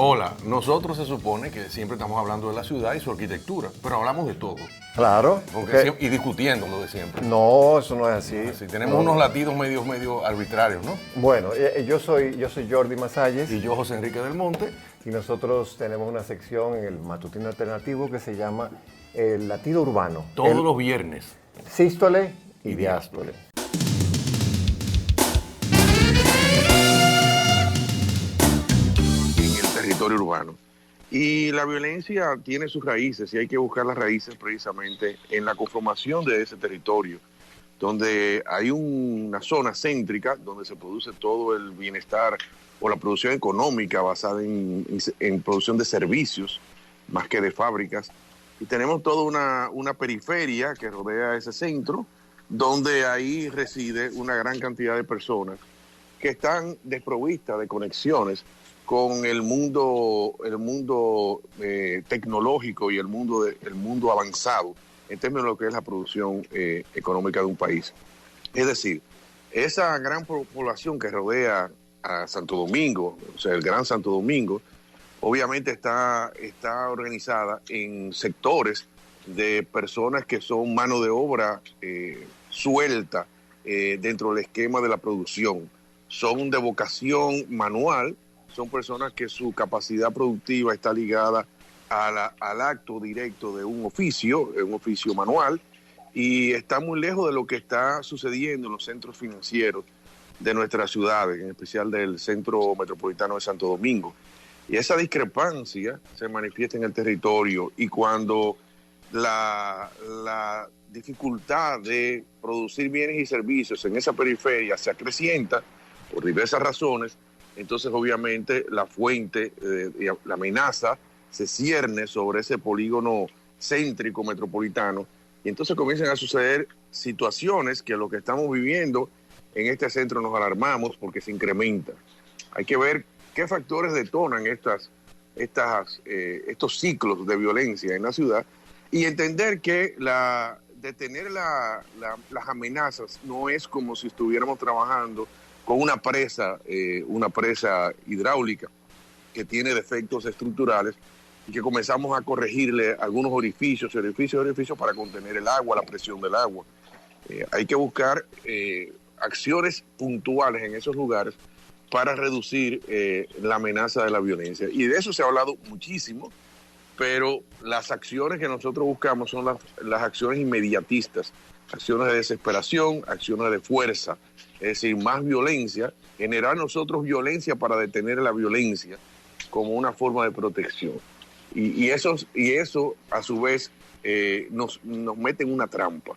Hola, nosotros se supone que siempre estamos hablando de la ciudad y su arquitectura, pero hablamos de todo. Claro. Y discutiendo lo de siempre. No, eso no es así. Así, tenemos No. unos latidos medio arbitrarios, ¿no? Bueno, yo soy Jordi Masalles Y yo, José Enrique del Monte. y nosotros tenemos una sección en el Matutino Alternativo que se llama El Latido Urbano. Todos los viernes. Sístole y Y diástole. En el territorio urbano. Y la violencia tiene sus raíces y hay que buscar las raíces precisamente en la conformación de ese territorio, donde hay una zona céntrica donde se produce todo el bienestar o la producción económica basada en producción de servicios más que de fábricas. Y tenemos toda una periferia que rodea ese centro, donde ahí reside una gran cantidad de personas que están desprovistas de conexiones con el mundo tecnológico y el mundo avanzado en términos de lo que es la producción económica de un país. Es decir, esa gran población que rodea a Santo Domingo, o sea, el Gran Santo Domingo, obviamente está organizada en sectores de personas que son mano de obra suelta dentro del esquema de la producción. Son de vocación manual, son personas que su capacidad productiva está ligada al acto directo de un oficio manual, y está muy lejos de lo que está sucediendo en los centros financieros de nuestras ciudades, en especial del centro metropolitano de Santo Domingo. Y esa discrepancia se manifiesta en el territorio, y cuando la dificultad de producir bienes y servicios en esa periferia se acrecienta por diversas razones, entonces obviamente la fuente, la amenaza se cierne sobre ese polígono céntrico metropolitano, y entonces comienzan a suceder situaciones que lo que estamos viviendo en este centro nos alarmamos porque se incrementa. Hay que ver qué factores detonan estos ciclos de violencia en la ciudad y entender que detener las amenazas no es como si estuviéramos trabajando con una presa hidráulica que tiene defectos estructurales y que comenzamos a corregirle algunos orificios para contener el agua, la presión del agua. Hay que buscar acciones puntuales en esos lugares para reducir la amenaza de la violencia. Y de eso se ha hablado muchísimo, pero las acciones que nosotros buscamos son las acciones inmediatistas, acciones de desesperación, acciones de fuerza, es decir, más violencia, generar nosotros violencia para detener la violencia como una forma de protección. Y eso a su vez nos mete en una trampa.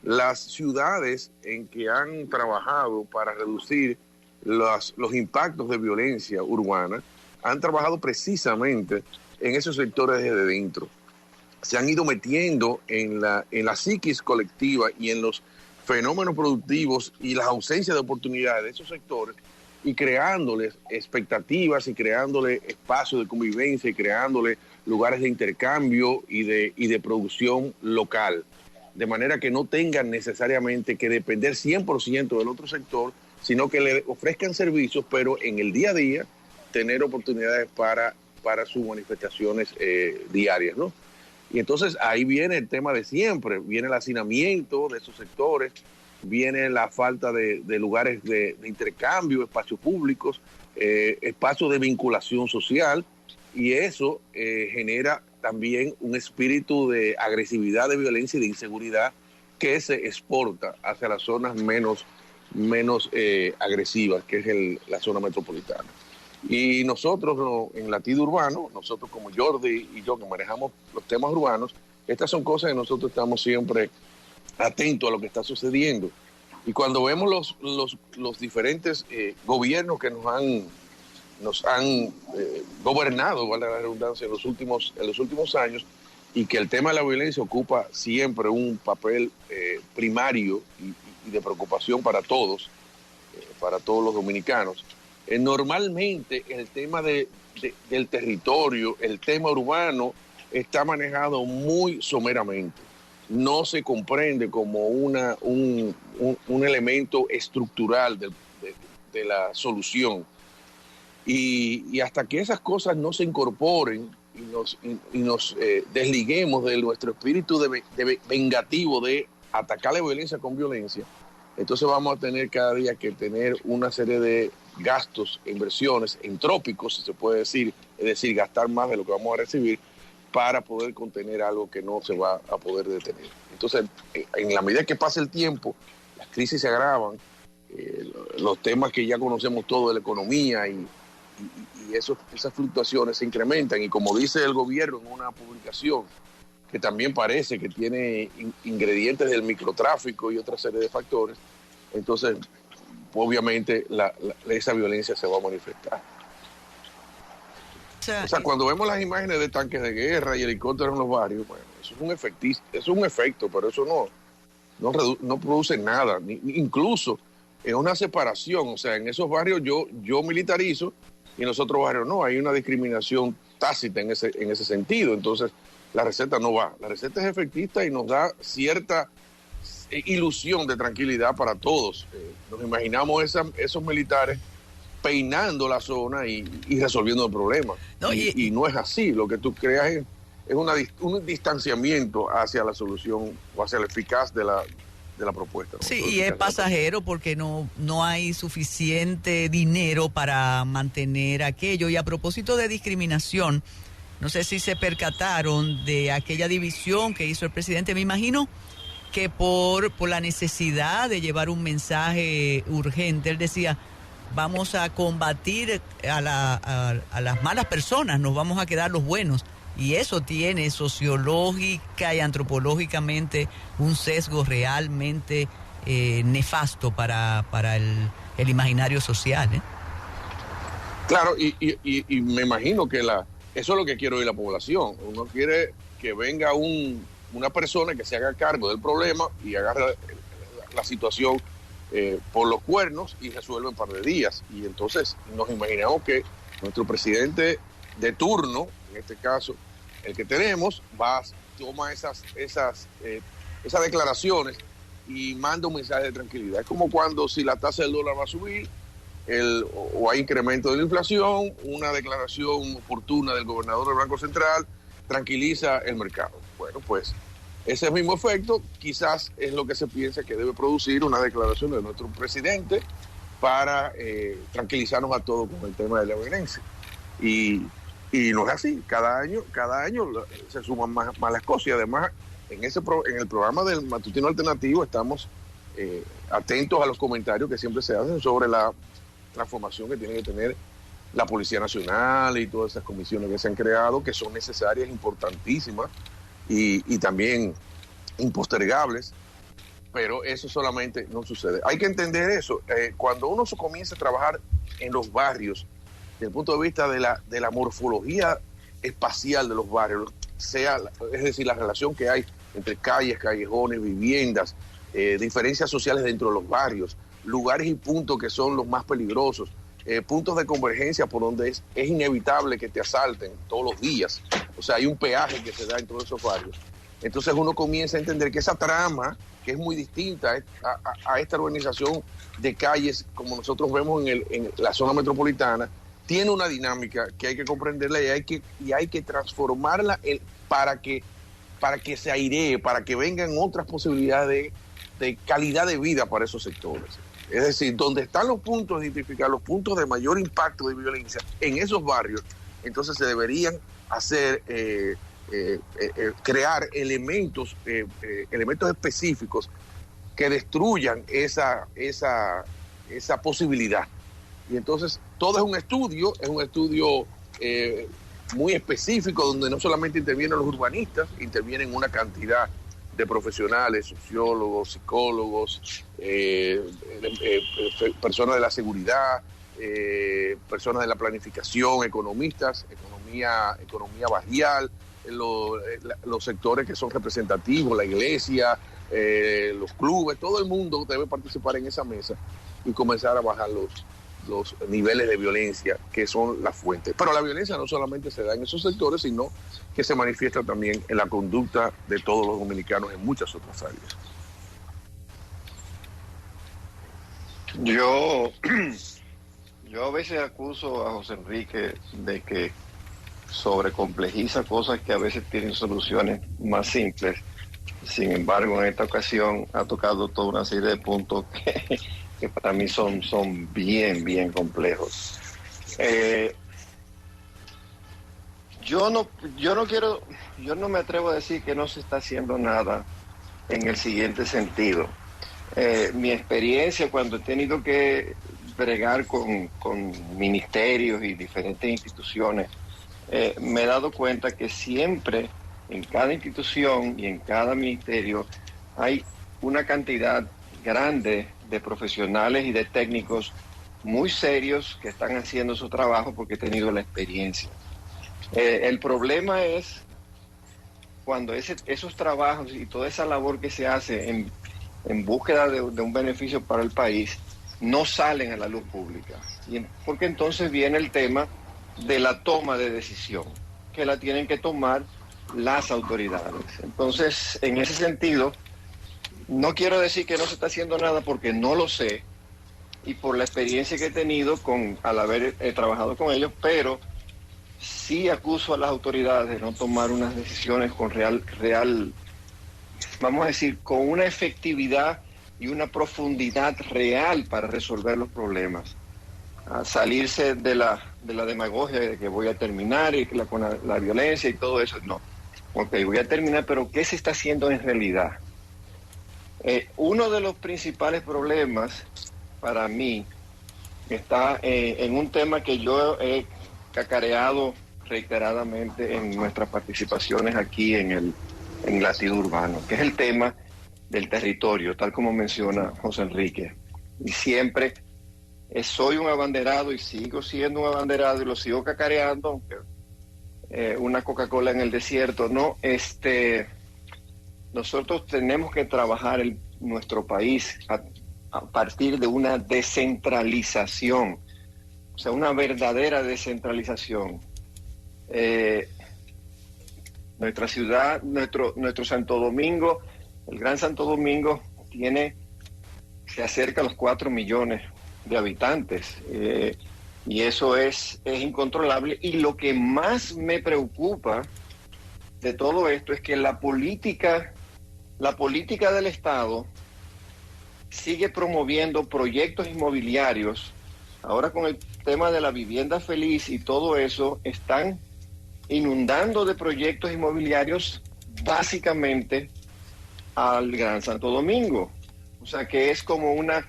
Las ciudades en que han trabajado para reducir los impactos de violencia urbana han trabajado precisamente en esos sectores desde dentro. Se han ido metiendo en la psiquis colectiva y en los fenómenos productivos y las ausencias de oportunidades de esos sectores, y creándoles expectativas y creándoles espacios de convivencia y creándoles lugares de intercambio y de producción local, de manera que no tengan necesariamente que depender 100% del otro sector, sino que le ofrezcan servicios, pero en el día a día tener oportunidades para sus manifestaciones diarias, ¿no? Y entonces ahí viene el tema de siempre, viene el hacinamiento de esos sectores, viene la falta de lugares de intercambio, espacios públicos, espacios de vinculación social, y eso genera también un espíritu de agresividad, de violencia y de inseguridad que se exporta hacia las zonas menos agresivas, que es la zona metropolitana. Y nosotros en Latido Urbano, nosotros como Jordi y yo que manejamos los temas urbanos, estas son cosas que nosotros estamos siempre atentos a lo que está sucediendo. Y cuando vemos los diferentes gobiernos que nos han gobernado, vale la redundancia, en los últimos años, y que el tema de la violencia ocupa siempre un papel primario y de preocupación para todos los dominicanos. Normalmente el tema del territorio, el tema urbano, está manejado muy someramente. No se comprende como un elemento estructural de la solución. Y hasta que esas cosas no se incorporen y nos desliguemos de nuestro espíritu vengativo de atacar la violencia con violencia, entonces vamos a tener cada día que tener una serie de gastos, inversiones entrópicos, si se puede decir, es decir, gastar más de lo que vamos a recibir para poder contener algo que no se va a poder detener. Entonces, en la medida que pasa el tiempo, las crisis se agravan, los temas que ya conocemos todos de la economía y esas fluctuaciones se incrementan, y como dice el gobierno en una publicación que también parece que tiene ingredientes del microtráfico y otra serie de factores, entonces obviamente esa violencia se va a manifestar. O sea, cuando vemos las imágenes de tanques de guerra y helicópteros en los barrios, bueno, eso es un efecto, pero eso no produce nada. Incluso es una separación. O sea, en esos barrios yo militarizo y en los otros barrios no. Hay una discriminación tácita en ese sentido. Entonces, la receta no va. La receta es efectista y nos da cierta ilusión de tranquilidad para todos. Nos imaginamos esos militares peinando la zona y resolviendo el problema. No, y no es así. Lo que tú creas es un distanciamiento hacia la solución o hacia la eficaz de la propuesta, ¿no? Sí, y es pasajero porque no hay suficiente dinero para mantener aquello. Y a propósito de discriminación, no sé si se percataron de aquella división que hizo el presidente. Me imagino que por la necesidad de llevar un mensaje urgente, él decía: vamos a combatir a las malas personas, nos vamos a quedar los buenos. Y eso tiene sociológica y antropológicamente un sesgo realmente nefasto para el imaginario social, ¿eh? Claro, y me imagino que eso es lo que quiere oír la población. Uno quiere que venga una persona que se haga cargo del problema y agarre la situación por los cuernos y resuelve en un par de días. Y entonces nos imaginamos que nuestro presidente de turno, en este caso el que tenemos, toma esas declaraciones y manda un mensaje de tranquilidad. Es como cuando, si la tasa del dólar va a subir o hay incremento de la inflación, una declaración oportuna del gobernador del Banco Central tranquiliza el mercado. Bueno, pues ese mismo efecto quizás es lo que se piensa que debe producir una declaración de nuestro presidente para tranquilizarnos a todos con el tema de la violencia. Y no es así. Cada año se suman más las cosas. Y además, en el programa del Matutino Alternativo estamos atentos a los comentarios que siempre se hacen sobre la transformación que tiene que tener la Policía Nacional y todas esas comisiones que se han creado, que son necesarias, importantísimas y también impostergables, pero eso solamente no sucede. Hay que entender eso. Cuando uno comienza a trabajar en los barrios, desde el punto de vista de la morfología espacial de los barrios, es decir, la relación que hay entre calles, callejones, viviendas, diferencias sociales dentro de los barrios, lugares y puntos que son los más peligrosos, puntos de convergencia por donde es inevitable que te asalten todos los días. O sea, hay un peaje que se da en todos esos barrios. Entonces uno comienza a entender que esa trama, que es muy distinta a esta organización de calles como nosotros vemos en la zona metropolitana, tiene una dinámica que hay que comprenderla y hay que transformarla para que se airee, para que vengan otras posibilidades de calidad de vida para esos sectores. Es decir, donde están los puntos de identificar, los puntos de mayor impacto de violencia en esos barrios, entonces se deberían hacer, crear elementos específicos que destruyan esa posibilidad. Y entonces todo es un estudio muy específico, donde no solamente intervienen los urbanistas, intervienen una cantidad de profesionales, sociólogos, psicólogos, personas de la seguridad, personas de la planificación, economistas, economía barrial, los sectores que son representativos, la iglesia, los clubes, todo el mundo debe participar en esa mesa y comenzar a bajar los niveles de violencia que son las fuentes. Pero la violencia no solamente se da en esos sectores, sino que se manifiesta también en la conducta de todos los dominicanos en muchas otras áreas. Yo a veces acuso a José Enrique de que sobrecomplejiza cosas que a veces tienen soluciones más simples. Sin embargo, en esta ocasión ha tocado toda una serie de puntos que para mí son bien complejos. Yo no me atrevo a decir que no se está haciendo nada en el siguiente sentido. Mi experiencia cuando he tenido que bregar con ministerios y diferentes instituciones, me he dado cuenta que siempre en cada institución y en cada ministerio hay una cantidad grande de profesionales y de técnicos muy serios que están haciendo su trabajo porque he tenido la experiencia. El problema es cuando esos trabajos y toda esa labor que se hace en búsqueda de un beneficio para el país no salen a la luz pública. Porque entonces viene el tema de la toma de decisión, que la tienen que tomar las autoridades. Entonces, en ese sentido, no quiero decir que no se está haciendo nada porque no lo sé y por la experiencia que he tenido al haber trabajado con ellos, pero sí acuso a las autoridades de no tomar unas decisiones con real, vamos a decir, con una efectividad y una profundidad real para resolver los problemas. A salirse de la demagogia de que voy a terminar y con la violencia y todo eso. No. Ok, voy a terminar, pero ¿qué se está haciendo en realidad? Uno de los principales problemas para mí está en un tema que yo he cacareado reiteradamente en nuestras participaciones aquí en Latido Urbano, que es el tema del territorio, tal como menciona José Enrique. Y siempre soy un abanderado y sigo siendo un abanderado y lo sigo cacareando, aunque una Coca-Cola en el desierto, ¿no? Nosotros tenemos que trabajar nuestro país a partir de una descentralización, o sea, una verdadera descentralización. Nuestra ciudad, nuestro Santo Domingo, el Gran Santo Domingo, se acerca a los 4 millones de habitantes, y eso es incontrolable. Y lo que más me preocupa de todo esto es que la política del Estado sigue promoviendo proyectos inmobiliarios. Ahora con el tema de la vivienda feliz y todo eso, están inundando de proyectos inmobiliarios básicamente al Gran Santo Domingo. O sea que es como una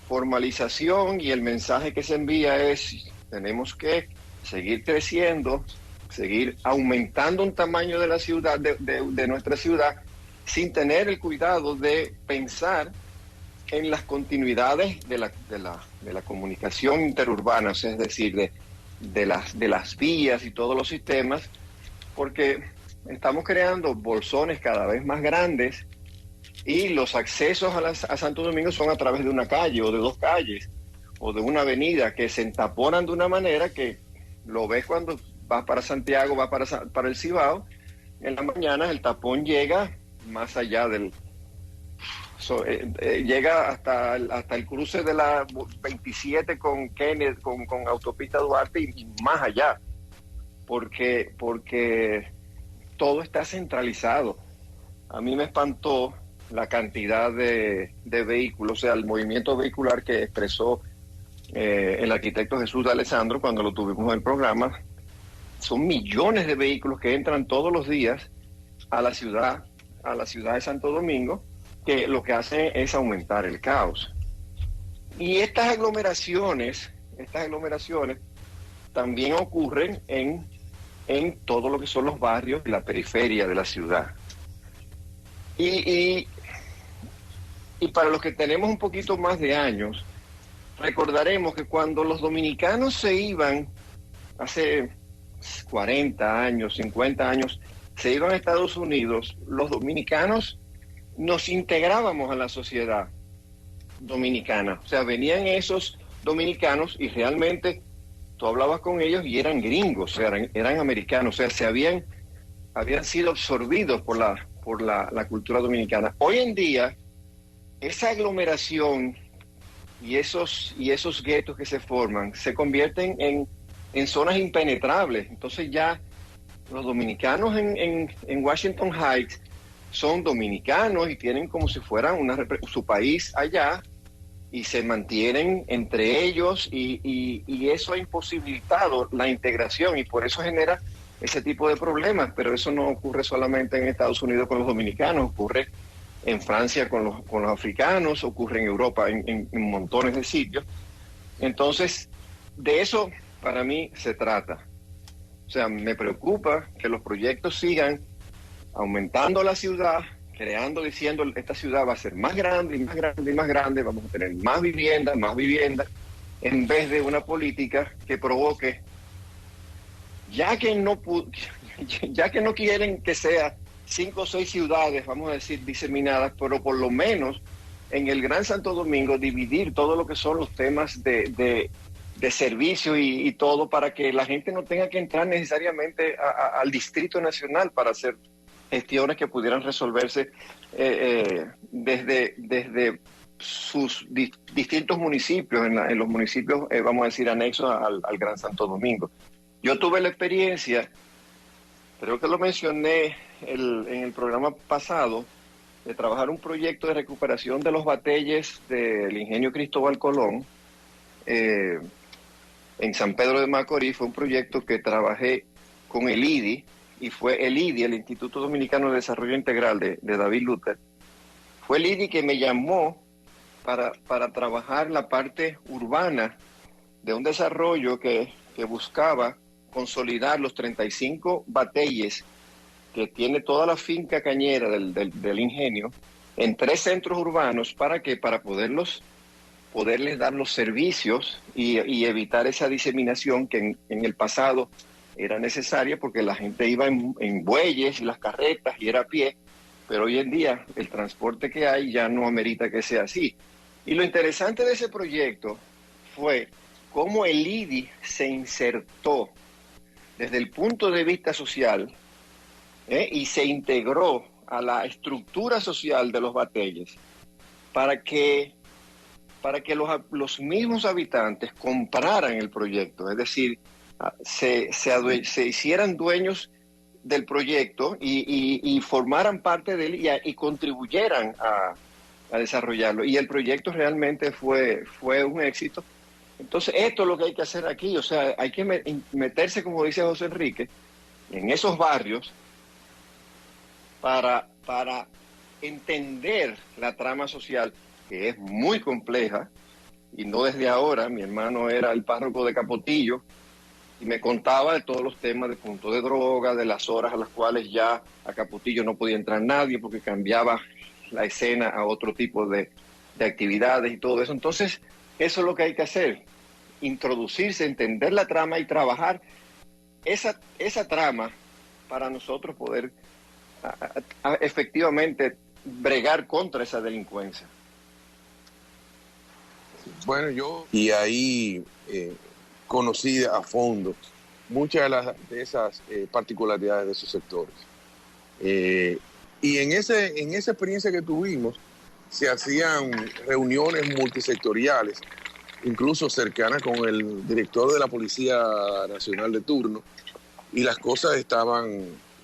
formalización y el mensaje que se envía es: tenemos que seguir creciendo, seguir aumentando un tamaño de la ciudad, de nuestra ciudad, sin tener el cuidado de pensar en las continuidades de la comunicación interurbana, o sea, es decir, de las vías y todos los sistemas, porque estamos creando bolsones cada vez más grandes y los accesos a Santo Domingo son a través de una calle o de 2 calles o de una avenida que se entaponan de una manera que lo ves cuando vas para Santiago, vas para el Cibao. En la mañana el tapón llega más allá llega hasta el cruce de la 27 con Kenneth, con autopista Duarte y más allá, porque todo está centralizado. A mí me espantó la cantidad de vehículos, o sea, el movimiento vehicular que expresó el arquitecto Jesús de Alessandro cuando lo tuvimos en el programa. Son millones de vehículos que entran todos los días a la ciudad de Santo Domingo, que lo que hacen es aumentar el caos. Y estas aglomeraciones también ocurren en todo lo que son los barrios y la periferia de la ciudad. Y para los que tenemos un poquito más de años, recordaremos que cuando los dominicanos se iban hace 40 años, 50 años, se iban a Estados Unidos, los dominicanos nos integrábamos a la sociedad dominicana. O sea, venían esos dominicanos y realmente tú hablabas con ellos y eran gringos, o sea, eran americanos, o sea, habían sido absorbidos por la cultura dominicana. Hoy en día, esa aglomeración y esos guetos que se forman se convierten en zonas impenetrables. Entonces ya los dominicanos en Washington Heights son dominicanos y tienen como si fueran su país allá, y se mantienen entre ellos, y eso ha imposibilitado la integración, y por eso genera ese tipo de problemas. Pero eso no ocurre solamente en Estados Unidos con los dominicanos, ocurre en Francia con los africanos, ocurre en Europa en montones de sitios. Entonces, de eso para mí se trata. O sea, me preocupa que los proyectos sigan aumentando la ciudad, diciendo esta ciudad va a ser más grande y más grande y más grande, vamos a tener más vivienda, en vez de una política que provoque, ya que no quieren que sea 5 o 6 ciudades, vamos a decir, diseminadas, pero por lo menos en el Gran Santo Domingo dividir todo lo que son los temas de servicio y todo, para que la gente no tenga que entrar necesariamente al Distrito Nacional para hacer gestiones que pudieran resolverse desde sus distintos municipios, en los municipios, vamos a decir, anexos al Gran Santo Domingo. Yo tuve la experiencia, creo que lo mencioné en el programa pasado, de trabajar un proyecto de recuperación de los bateyes del ingenio Cristóbal Colón en San Pedro de Macorís. Fue un proyecto que trabajé con el IDI, y fue el IDI, el Instituto Dominicano de Desarrollo Integral de David Luther. Fue el IDI que me llamó para trabajar la parte urbana de un desarrollo que buscaba consolidar los 35 bateyes que tiene toda la finca cañera del ingenio en 3 centros urbanos. ¿Para qué? Para poderles dar los servicios y evitar esa diseminación que en el pasado era necesaria, porque la gente iba en bueyes y las carretas y era a pie, pero hoy en día el transporte que hay ya no amerita que sea así. Y lo interesante de ese proyecto fue cómo el IDI se insertó desde el punto de vista social y se integró a la estructura social de los bateyes para que los mismos habitantes compraran el proyecto, es decir, se hicieran dueños del proyecto y formaran parte de él y contribuyeran a desarrollarlo. Y el proyecto realmente fue un éxito. Entonces, esto es lo que hay que hacer aquí. O sea, hay que meterse, como dice José Enrique, en esos barrios para entender la trama social, que es muy compleja, y no desde ahora. Mi hermano era el párroco de Capotillo y me contaba de todos los temas de punto de droga, de las horas a las cuales ya a Capotillo no podía entrar nadie porque cambiaba la escena a otro tipo de actividades y todo eso. Entonces, eso es lo que hay que hacer, introducirse, entender la trama y trabajar esa trama para nosotros poder efectivamente bregar contra esa delincuencia. Bueno, y ahí conocí a fondo muchas de esas particularidades de esos sectores. Y en esa experiencia que tuvimos, se hacían reuniones multisectoriales, incluso cercanas con el director de la Policía Nacional de turno, y las cosas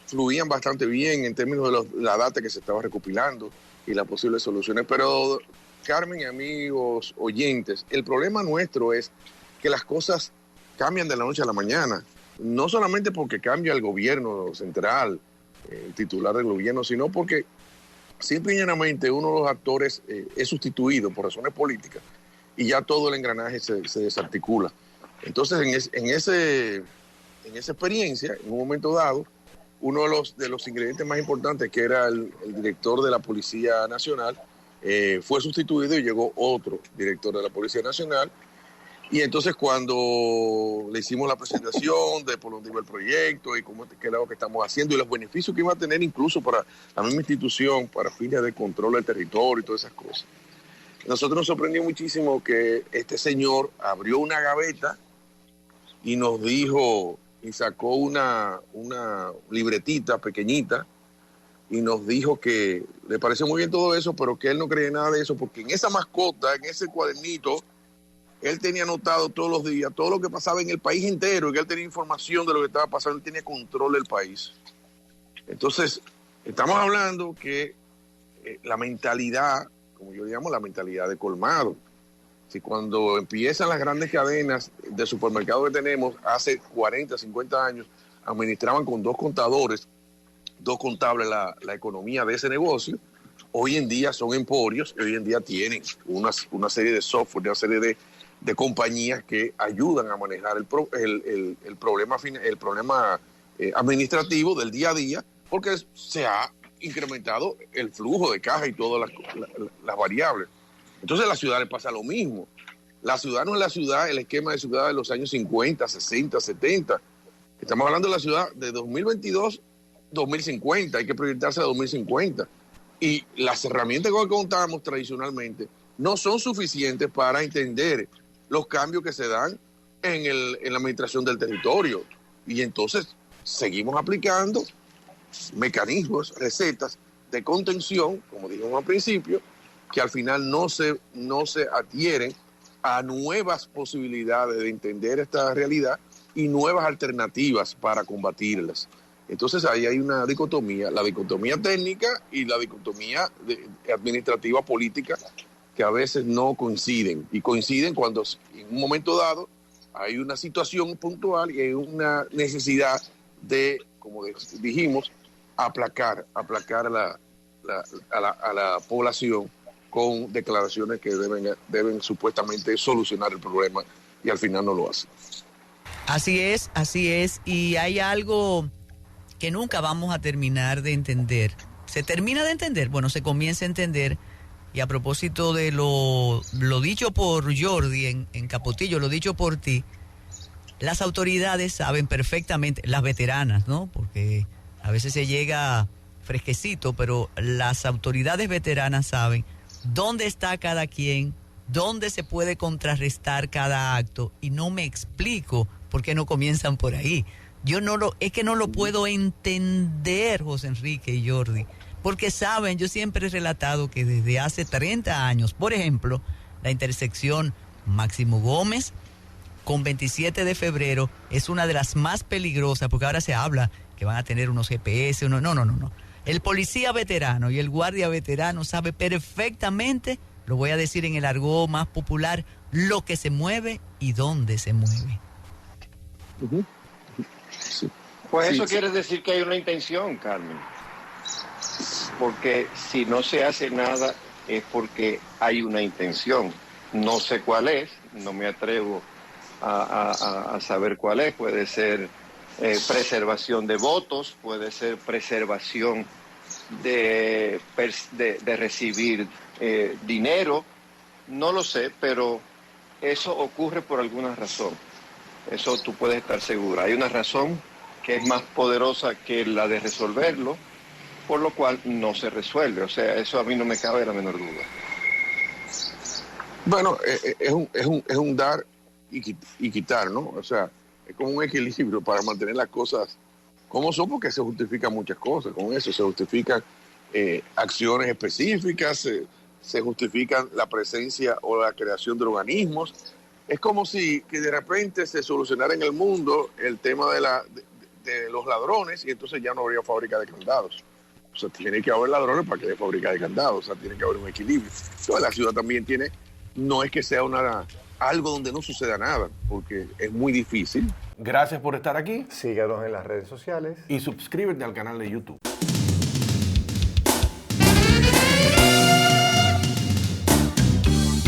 fluían bastante bien en términos de la data que se estaba recopilando y las posibles soluciones. Pero, Carmen y amigos oyentes, el problema nuestro es que las cosas cambian de la noche a la mañana, no solamente porque cambia el gobierno central, el titular del gobierno, sino porque simple y llanamente uno de los actores es sustituido por razones políticas y ya todo el engranaje se desarticula. Entonces, en esa experiencia, en un momento dado, uno de los ingredientes más importantes, que era el director de la Policía Nacional, fue sustituido y llegó otro director de la Policía Nacional. Y entonces, cuando le hicimos la presentación de por dónde iba el proyecto y qué es lo que estamos haciendo y los beneficios que iba a tener incluso para la misma institución, para fines de control del territorio y todas esas cosas, nosotros nos sorprendió muchísimo que este señor abrió una gaveta y nos dijo, y sacó una libretita pequeñita y nos dijo que le pareció muy bien todo eso, pero que él no creía nada de eso, porque en esa mascota, en ese cuadernito, él tenía anotado todos los días todo lo que pasaba en el país entero, y que él tenía información de lo que estaba pasando, él tenía control del país. Entonces, estamos hablando que la mentalidad, como yo llamo, la mentalidad de colmado. Si cuando empiezan las grandes cadenas de supermercados que tenemos, hace 40, 50 años, administraban con 2 contadores, 2 contables la economía de ese negocio, hoy en día son emporios, y hoy en día tienen una serie de software, una serie de compañías que ayudan a manejar el problema administrativo del día a día, porque se ha incrementado el flujo de caja y todas las variables. Entonces a la ciudad le pasa lo mismo. La ciudad no es la ciudad, el esquema de ciudad de los años 50, 60, 70. Estamos hablando de la ciudad de 2022, 2050. Hay que proyectarse a 2050. Y las herramientas con que contamos tradicionalmente no son suficientes para entender los cambios que se dan en la administración del territorio. Y entonces seguimos aplicando mecanismos, recetas de contención, como dijimos al principio, que al final no se adhieren a nuevas posibilidades de entender esta realidad y nuevas alternativas para combatirlas. Entonces ahí hay una dicotomía, la dicotomía técnica y la dicotomía administrativa política, que a veces no coinciden, y coinciden cuando en un momento dado hay una situación puntual y hay una necesidad de, como dijimos, aplacar a la población con declaraciones que deben supuestamente solucionar el problema, y al final no lo hacen. Así es, y hay algo que nunca vamos a terminar de entender. ¿Se termina de entender? Bueno, se comienza a entender, y a propósito de lo dicho por Jordi en Capotillo, lo dicho por ti, las autoridades saben perfectamente, las veteranas, ¿no? Porque a veces se llega fresquecito, pero las autoridades veteranas saben dónde está cada quien, dónde se puede contrarrestar cada acto, y no me explico por qué no comienzan por ahí. Es que no lo puedo entender, José Enrique y Jordi, porque saben, yo siempre he relatado que desde hace 30 años, por ejemplo, la intersección Máximo Gómez con 27 de febrero es una de las más peligrosas, porque ahora se habla que van a tener unos GPS, no. El policía veterano y el guardia veterano sabe perfectamente, lo voy a decir en el argot más popular, lo que se mueve y dónde se mueve. Uh-huh. Sí. Pues eso quiere decir que hay una intención, Carmen. Porque si no se hace nada es porque hay una intención. No sé cuál es, no me atrevo a saber cuál es. Puede ser preservación de votos, puede ser preservación de recibir dinero, no lo sé, pero eso ocurre por alguna razón. Eso tú puedes estar segura. Hay una razón que es más poderosa que la de resolverlo, por lo cual no se resuelve. O sea, eso a mí no me cabe la menor duda. Bueno, es un dar y quitar, ¿no? O sea, es como un equilibrio para mantener las cosas como son, porque se justifican muchas cosas con eso. Se justifican acciones específicas, se justifican la presencia o la creación de organismos. Es como si que de repente se solucionara en el mundo el tema de los ladrones, y entonces ya no habría fábrica de candados. O sea, tiene que haber ladrones para que haya fábrica de candados. O sea, tiene que haber un equilibrio. Entonces la ciudad también tiene, no es que sea algo donde no suceda nada, porque es muy difícil. Gracias por estar aquí. Síganos en las redes sociales. Y suscríbete al canal de YouTube.